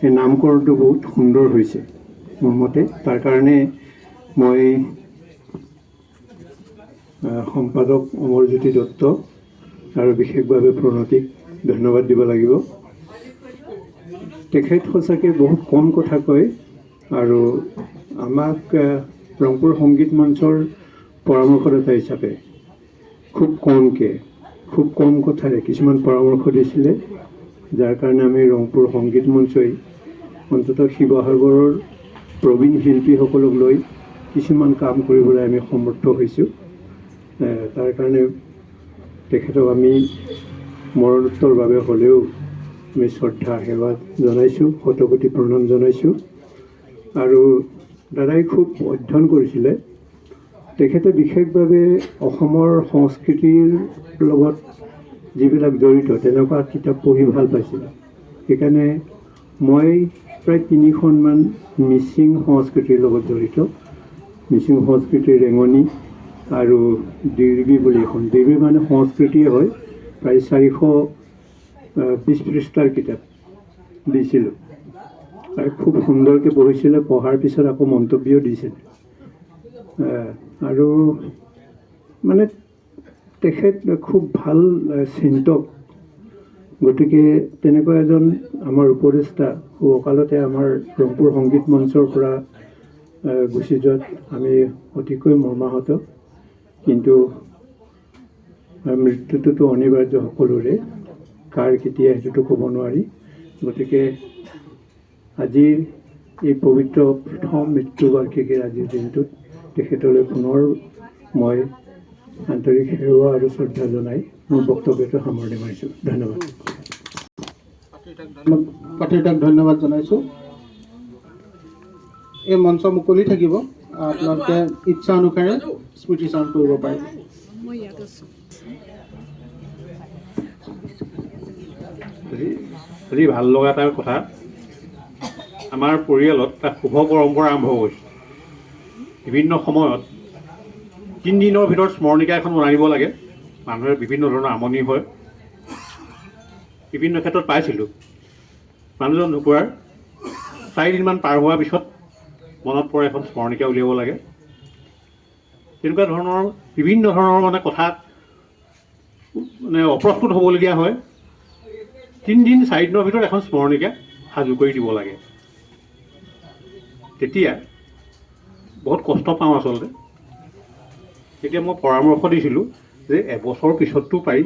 এই নামকৰণটো বহুত সুন্দৰ হৈছে মোৰ মতে। তাৰ কাৰণে মই সম্পাদক অমৰজ্যোতি দত্ত আৰু বিশেষভাৱে প্ৰণতিক ধন্যবাদ দিব লাগিব। তেখেত সঁচাকৈ বহুত কম কথা কয় আৰু আমাক ৰংপুৰ সংগীত মঞ্চৰ পৰামৰ্শদাতা হিচাপে খুব কম কথাৰে কিছুমান পৰামৰ্শ দিছিলে, যাৰ কাৰণে আমি ৰংপুৰ সংগীত মঞ্চই অন্ততঃ শিৱসাগৰৰ প্ৰবীণ শিল্পীসকলক লৈ কিছুমান কাম কৰিবলৈ আমি সমৰ্থ হৈছোঁ। তাৰ কাৰণে তেখেতক আমি মৰণোত্তৰ বাবে হ'লেও আমি শ্ৰদ্ধা সেৱা জনাইছোঁ, শতকোটি প্ৰণাম জনাইছোঁ। আৰু দাদাই খুব অধ্যয়ন কৰিছিলে। তেখেতে বিশেষভাৱে অসমৰ সংস্কৃতিৰ লগত যিবিলাক জড়িত তেনেকুৱা কিতাপ পঢ়ি ভাল পাইছিলে। সেইকাৰণে মই প্ৰায় 3খনমান মিচিং সংস্কৃতিৰ লগত জড়িত, মিচিং সংস্কৃতিৰ ৰেঙনি আৰু দিৰ্বি বুলি এখন, দিৰ্বি মানে সংস্কৃতিয়ে হয়, প্ৰায় 420 পৃষ্ঠাৰ কিতাপ দিছিলোঁ। আৰু খুব সুন্দৰকৈ পঢ়িছিলে, পঢ়াৰ পিছত আকৌ মন্তব্য দিছিলে। আৰু মানে তেখেত খুব ভাল চিন্তক। গতিকে তেনেকুৱা এজন আমাৰ উপদেষ্টা অকালতে আমাৰ ৰংপুৰ সংগীত মঞ্চৰ পৰা গুচি যোৱাত আমি অতিকৈ মৰ্মাহত। কিন্তু মৃত্যুটোতো অনিবাৰ্য সকলোৰে, কাৰ কেতিয়া সেইটোতো ক'ব নোৱাৰি। গতিকে আজিৰ এই পবিত্ৰ প্ৰথম মৃত্যুবাৰ্ষিকীৰ আজিৰ দিনটোত তেখেতলৈ পুনৰ মই আন্তৰিক সেৱা আৰু শ্ৰদ্ধা জনাই মোৰ বক্তব্যটো সামৰণি মাৰিছোঁ। ধন্যবাদ। পাত্ৰীতাক ধন্যবাদ জনাইছোঁ। এই মঞ্চ মুকলি থাকিব, আপোনালোকে ইচ্ছা অনুসাৰে স্মৃতিচাৰণ কৰিব পাৰিব। আজি ভাল লগা এটা কথা, আমাৰ পৰিয়ালত এটা শুভ পৰম্পৰা আৰম্ভ হৈছে। বিভিন্ন সময়ত 3 দিনৰ ভিতৰত স্মৰণিকা এখন বনাই দিব লাগে। মানুহে বিভিন্ন ধৰণৰ আমনি হয়। বিভিন্ন ক্ষেত্ৰত পাইছিলোঁ, মানুহজন ঢুকুৱাৰ 4 দিনমান পাৰ হোৱাৰ পিছত মনত পৰে এখন স্মৰণিকা উলিয়াব লাগে। তেনেকুৱা ধৰণৰ বিভিন্ন ধৰণৰ মানে কথাত মানে অপ্ৰস্তুত হ'বলগীয়া হয়। 3 দিন 4 দিনৰ ভিতৰত এখন স্মৰণিকা সাজু কৰি দিব লাগে। তেতিয়া বহুত কষ্ট পাওঁ আচলতে। তেতিয়া মই পৰামৰ্শ দিছিলোঁ যে এবছৰৰ পিছততো পাৰি,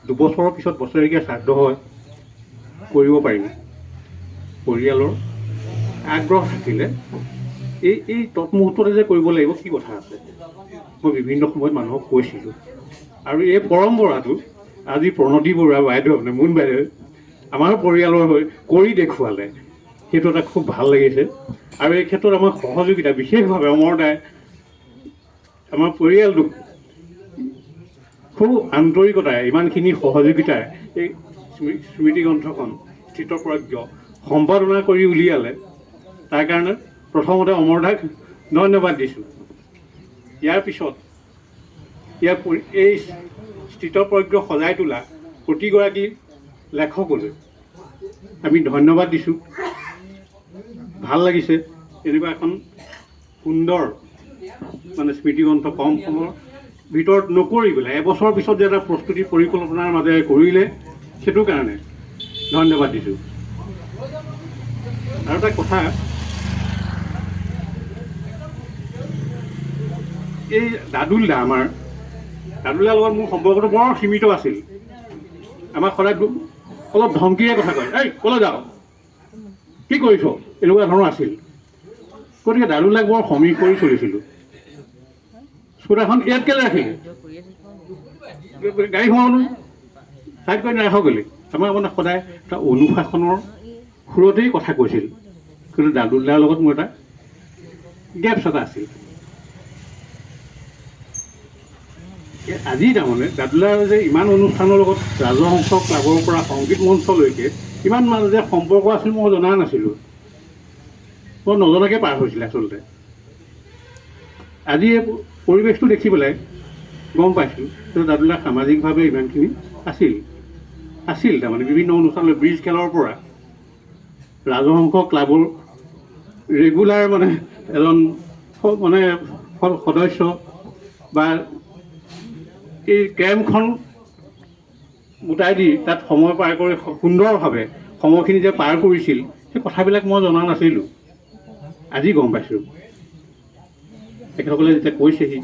2 বছৰৰ পিছত বছৰেকীয়া শ্ৰাদ্ধ হয়, কৰিব পাৰিম। পৰিয়ালৰ আগ্ৰহ থাকিলে এই তৎমুহূৰ্ততে যে কৰিব লাগিব কি কথা আছে, মই বিভিন্ন সময়ত মানুহক কৈছিলোঁ। আৰু এই পৰম্পৰাটো আজি প্ৰণতি বৰুৱা বাইদেউ, মুন বাইদেউ আমাৰ পৰিয়ালৰ হৈ কৰি দেখুৱালে, সেইটো এটা খুব ভাল লাগিছে। আৰু এই ক্ষেত্ৰত আমাৰ সহযোগিতা বিশেষভাৱে অমৰদাই আমাৰ পৰিয়ালটোক খুব আন্তৰিকতাৰে ইমানখিনি সহযোগিতাৰে এই স্মৃতি গ্ৰন্থখন স্থিতপ্ৰজ্ঞ সম্পাদনা কৰি উলিয়ালে, তাৰ কাৰণে প্ৰথমতে অমৰদাক ধন্যবাদ দিছোঁ। ইয়াৰ পিছত এই স্থিতপ্ৰজ্ঞ সজাই তোলা প্ৰতিগৰাকী লেখকলৈ আমি ধন্যবাদ দিছোঁ। ভাল লাগিছে এনেকুৱা এখন সুন্দৰ মানে স্মৃতিগ্ৰন্থ কম সময়ৰ ভিতৰত নকৰি পেলাই এবছৰৰ পিছত যে এটা প্ৰস্তুতি পৰিকল্পনাৰ মাজেৰে কৰিলে, সেইটো কাৰণে ধন্যবাদ দিছোঁ। আৰু এটা কথা, এই দাদুলদা আমাৰ দাদুলদাৰ লগত মোৰ সম্পৰ্কটো বৰ সীমিত আছিল। আমাক সদায় অলপ ধমকিৰে কথা কয়, এই ক'লৈ যাওঁ, কি কৰিছ, এনেকুৱা ধৰণৰ আছিল। গতিকে দাদুলদাক বৰ সমীহ কৰি চলিছিলোঁ। স্কুটাৰখন ইয়াত কেলৈ ৰাখিলে, গাড়ী সোমাবনো, চাইড কৰি নাৰাখক গ'লে। আমাৰ মানে সদায় এটা অনুশাসনৰ সুৰতেই কথা কৈছিল। কিন্তু দাদুলদাৰ লগত মোৰ এটা গেপছ এটা আছিল। আজি তাৰমানে দাদুলাৰ যে ইমান অনুষ্ঠানৰ লগত ৰাজহংস ক্লাবৰ পৰা সংগীত মঞ্চলৈকে ইমান যে সম্পৰ্ক আছিল মই জনা নাছিলোঁ। মই নজনাকৈ পাৰ হৈছিলে আচলতে। আজি এই পৰিৱেশটো দেখি পেলাই গম পাইছোঁ যে দাদুলা সামাজিকভাৱে ইমানখিনি আছিল তাৰমানে বিভিন্ন অনুষ্ঠানলৈ, ব্ৰিজ খেলৰ পৰা ৰাজহংস ক্লাবৰ ৰেগুলাৰ মানে এজন মানে সদস্য, বা এই কেম্পখন গোটাই দি তাত সময় পাৰ কৰি সুন্দৰভাৱে সময়খিনি যে পাৰ কৰিছিল, সেই কথাবিলাক মই জনা নাছিলোঁ। আজি গম পাইছোঁ। তেখেতসকলে যেতিয়া কৈছেহি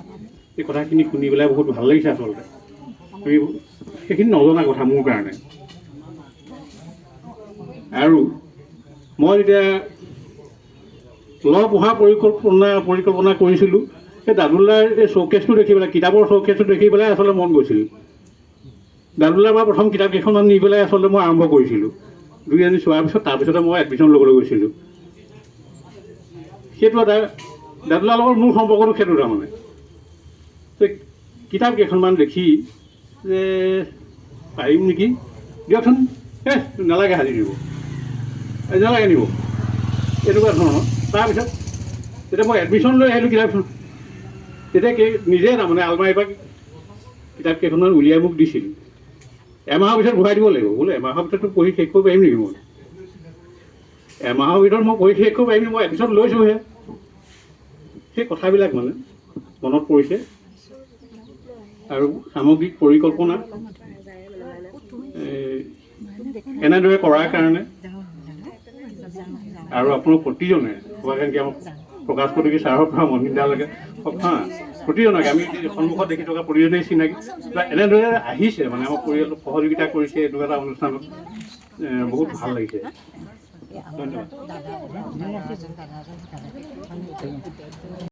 এই কথাখিনি শুনি পেলাই বহুত ভাল লাগিছে আচলতে। আমি সেইখিনি নজনা কথা মোৰ কাৰণে। আৰু মই যেতিয়া পঢ়া পৰিকল্পনা কৰিছিলোঁ, সেই দাদুলাৰ এই শ্ব'কেছটো দেখি পেলাই, কিতাপৰ শ্ব'কেছটো দেখি পেলাই আচলতে মন গৈছিল দাদুলাৰ পৰা প্ৰথম কিতাপকেইখনমান নি পেলাই আচলতে মই আৰম্ভ কৰিছিলোঁ। 2 দিন চোৱাৰ পিছত তাৰপিছতে মই এডমিশ্যন ল'বলৈ গৈছিলোঁ। সেইটো এটা দাদুলাৰ লগত মোৰ সম্পৰ্কটো সেইটো তাৰমানে কিতাপকেইখনমান দেখি যে পাৰিম নেকি, দিয়কচোন নালাগে সাজি দিব, নালাগে নিব, এনেকুৱা ধৰণৰ। তাৰপিছত যেতিয়া মই এডমিশ্যন লৈ আহিলোঁ কিতাপখন, তেতিয়া নিজে তাৰমানে আলমাৰীৰ পৰা কিতাপকেইখনমান উলিয়াই মোক দিছিল। এমাহৰ পিছত ঘূৰাই দিব লাগিব। বোলে এমাহৰ ভিতৰতো পঢ়ি শেষ কৰিব পাৰিম নেকি? মই এমাহৰ ভিতৰত মই পঢ়ি শেষ কৰিব পাৰিম, মই এডমিশ্যন লৈছোঁহে। সেই কথাবিলাক মানে মনত পৰিছে। আৰু সামগ্ৰিক পৰিকল্পনা এনেদৰে কৰাৰ কাৰণে আৰু আপোনালোক প্ৰতিজনে শুভাকাংক্ষী আমাক প্ৰকাশ প্ৰতিকী ছাৰৰ পৰা মহিন্দালৈকে প্ৰতিজনকে আমি সন্মুখত দেখি থকা প্ৰতিজনেই চিনাকি এনেদৰে আহিছে, মানে আমাৰ পৰিয়ালটোক সহযোগিতা কৰিছে। এইটো এটা অনুষ্ঠানত বহুত ভাল লাগিছে। ধন্যবাদ।